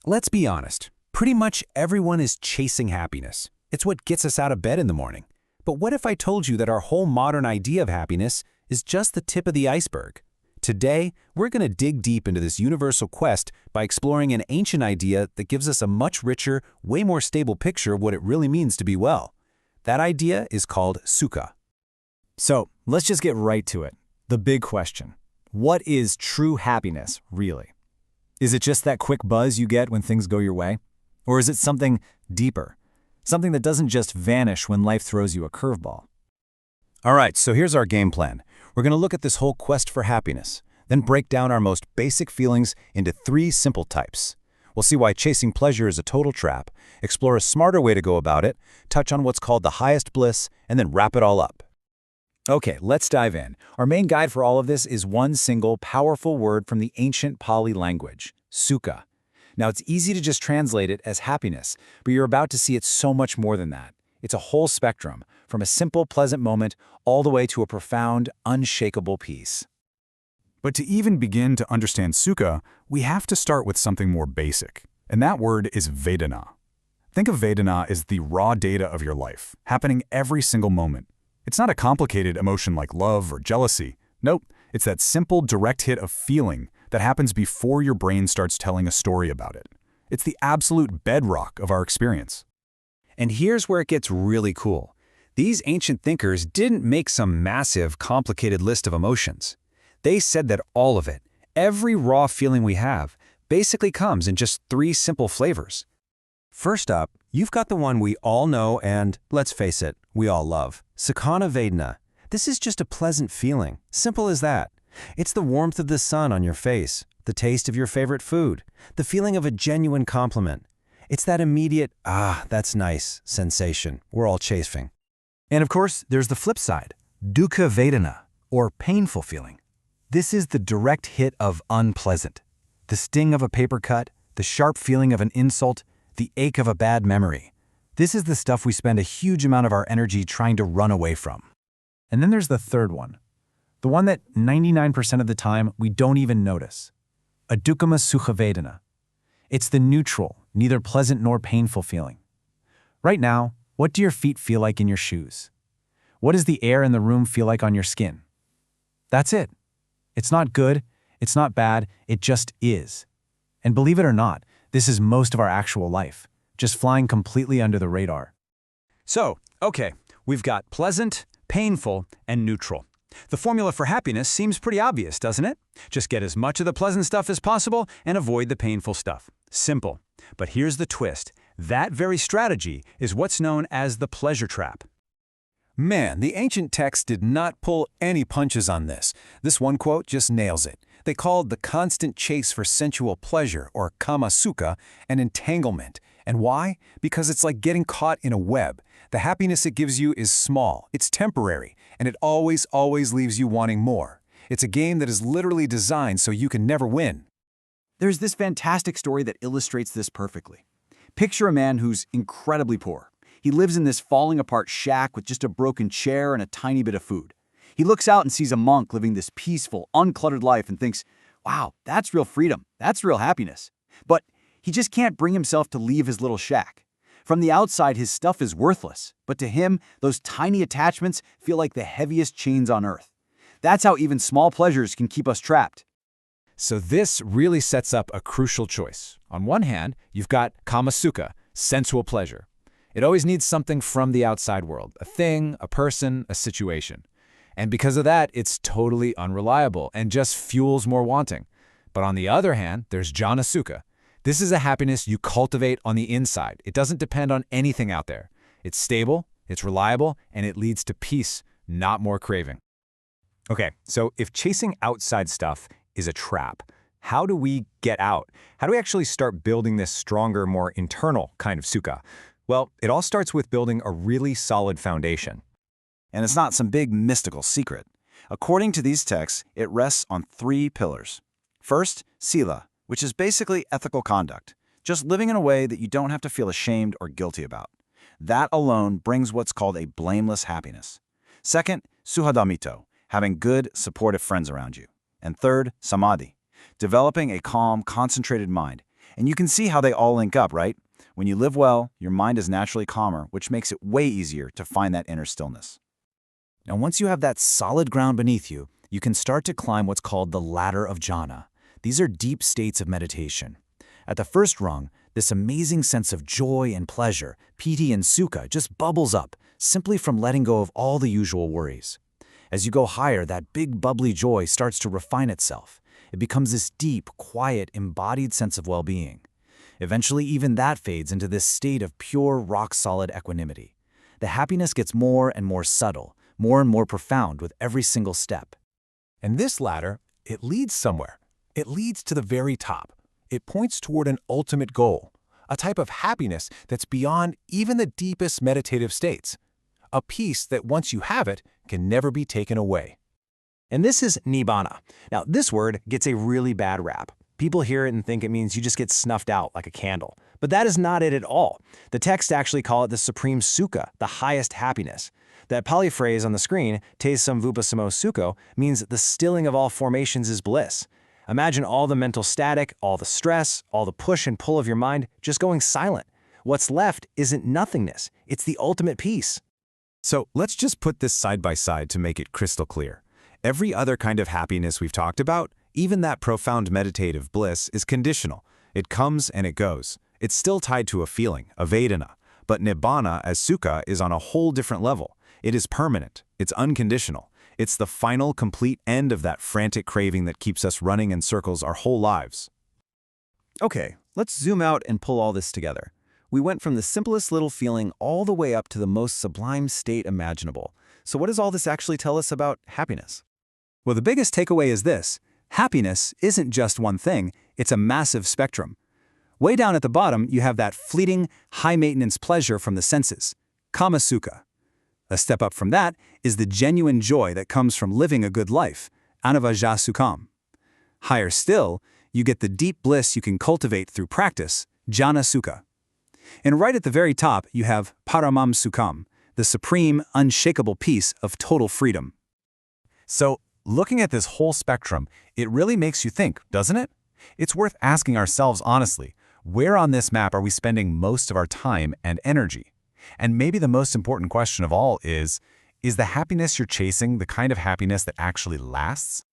Let's be honest. Pretty much everyone is chasing happiness. It's what gets us out of bed in the morning. But what if I told you that our whole modern idea of happiness is just the tip of the iceberg? Today, we're going to dig deep into this universal quest by exploring an ancient idea that gives us a much richer, way more stable picture of what it really means to be well. That idea is called Sukha. So, let's just get right to it. The big question. What is true happiness, really? Is it just that quick buzz you get when things go your way? Or is it something deeper? Something that doesn't just vanish when life throws you a curveball? All right, so here's our game plan. We're going to look at this whole quest for happiness, then break down our most basic feelings into 3 simple types. We'll see why chasing pleasure is a total trap, explore a smarter way to go about it, touch on what's called the highest bliss, and then wrap it all up. Okay, let's dive in. Our main guide for all of this is one single, powerful word from the ancient Pali language, Sukha. Now, it's easy to just translate it as happiness, but you're about to see it's so much more than that. It's a whole spectrum, from a simple, pleasant moment all the way to a profound, unshakable peace. But to even begin to understand Sukha, we have to start with something more basic, and that word is Vedana. Think of Vedana as the raw data of your life, happening every single moment. It's not a complicated emotion like love or jealousy. Nope, it's that simple, direct hit of feeling that happens before your brain starts telling a story about it. It's the absolute bedrock of our experience. And here's where it gets really cool. These ancient thinkers didn't make some massive, complicated list of emotions. They said that all of it, every raw feeling we have, basically comes in just 3 simple flavors. First up, you've got the one we all know and, let's face it, we all love. Sukha Vedana. This is just a pleasant feeling. Simple as that. It's the warmth of the sun on your face, the taste of your favorite food, the feeling of a genuine compliment. It's that immediate, that's nice sensation we're all chasing. And of course, there's the flip side, Dukkha Vedana, or painful feeling. This is the direct hit of unpleasant. The sting of a paper cut, the sharp feeling of an insult, the ache of a bad memory. This is the stuff we spend a huge amount of our energy trying to run away from. And then there's the third one, the one that 99% of the time we don't even notice. Adukkama Sukha Vedana. It's the neutral, neither pleasant nor painful feeling. Right now, what do your feet feel like in your shoes? What does the air in the room feel like on your skin? That's it. It's not good, it's not bad, it just is. And believe it or not, this is most of our actual life, just flying completely under the radar. So, okay, we've got pleasant, painful, and neutral. The formula for happiness seems pretty obvious, doesn't it? Just get as much of the pleasant stuff as possible and avoid the painful stuff. Simple. But here's the twist. That very strategy is what's known as the pleasure trap. Man, the ancient texts did not pull any punches on this. This one quote just nails it. They called the constant chase for sensual pleasure, or kama sukha, an entanglement. And why? Because it's like getting caught in a web. The happiness it gives you is small, it's temporary, and it always leaves you wanting more. It's a game that is literally designed so you can never win. There's this fantastic story that illustrates this perfectly. Picture a man who's incredibly poor. He lives in this falling-apart shack with just a broken chair and a tiny bit of food. He looks out and sees a monk living this peaceful, uncluttered life and thinks, wow, that's real freedom, that's real happiness. But he just can't bring himself to leave his little shack. From the outside, his stuff is worthless, but to him, those tiny attachments feel like the heaviest chains on earth. That's how even small pleasures can keep us trapped. So this really sets up a crucial choice. On one hand, you've got kama sukha, sensual pleasure. It always needs something from the outside world, a thing, a person, a situation. And because of that, it's totally unreliable and just fuels more wanting. But on the other hand, there's jhana sukha. This is a happiness you cultivate on the inside. It doesn't depend on anything out there. It's stable, it's reliable, and it leads to peace, not more craving. Okay, so if chasing outside stuff is a trap, how do we get out? How do we actually start building this stronger, more internal kind of sukha? Well, it all starts with building a really solid foundation. And it's not some big mystical secret. According to these texts, it rests on 3 pillars. First, sila, which is basically ethical conduct, just living in a way that you don't have to feel ashamed or guilty about. That alone brings what's called a blameless happiness. Second, suhadamito, having good, supportive friends around you. And third, samadhi, developing a calm, concentrated mind. And you can see how they all link up, right? When you live well, your mind is naturally calmer, which makes it way easier to find that inner stillness. Now, once you have that solid ground beneath you, you can start to climb what's called the ladder of jhana. These are deep states of meditation. At the first rung, this amazing sense of joy and pleasure, piti and sukha, just bubbles up, simply from letting go of all the usual worries. As you go higher, that big bubbly joy starts to refine itself. It becomes this deep, quiet, embodied sense of well-being. Eventually, even that fades into this state of pure, rock-solid equanimity. The happiness gets more and more subtle, more and more profound with every single step. And this ladder, it leads somewhere. It leads to the very top. It points toward an ultimate goal, a type of happiness that's beyond even the deepest meditative states. A peace that once you have it, can never be taken away. And this is nibbana. Now, this word gets a really bad rap. People hear it and think it means you just get snuffed out like a candle. But that is not it at all. The texts actually call it the supreme sukha, the highest happiness. That Pali phrase on the screen, te samvupasamo sukho, means the stilling of all formations is bliss. Imagine all the mental static, all the stress, all the push and pull of your mind just going silent. What's left isn't nothingness. It's the ultimate peace. So let's just put this side by side to make it crystal clear. Every other kind of happiness we've talked about, even that profound meditative bliss, is conditional. It comes and it goes. It's still tied to a feeling, a vedana. But nibbana, as sukha, is on a whole different level. It is permanent. It's unconditional. It's the final, complete end of that frantic craving that keeps us running in circles our whole lives. Okay, let's zoom out and pull all this together. We went from the simplest little feeling all the way up to the most sublime state imaginable. So what does all this actually tell us about happiness? Well, the biggest takeaway is this. Happiness isn't just one thing, it's a massive spectrum. Way down at the bottom, you have that fleeting, high-maintenance pleasure from the senses, kama sukha. A step up from that is the genuine joy that comes from living a good life, anavajja sukham. Higher still, you get the deep bliss you can cultivate through practice, jhana sukha. And right at the very top, you have paramam sukham, the supreme, unshakable peace of total freedom. So, looking at this whole spectrum, it really makes you think, doesn't it? It's worth asking ourselves honestly, where on this map are we spending most of our time and energy? And maybe the most important question of all is the happiness you're chasing the kind of happiness that actually lasts?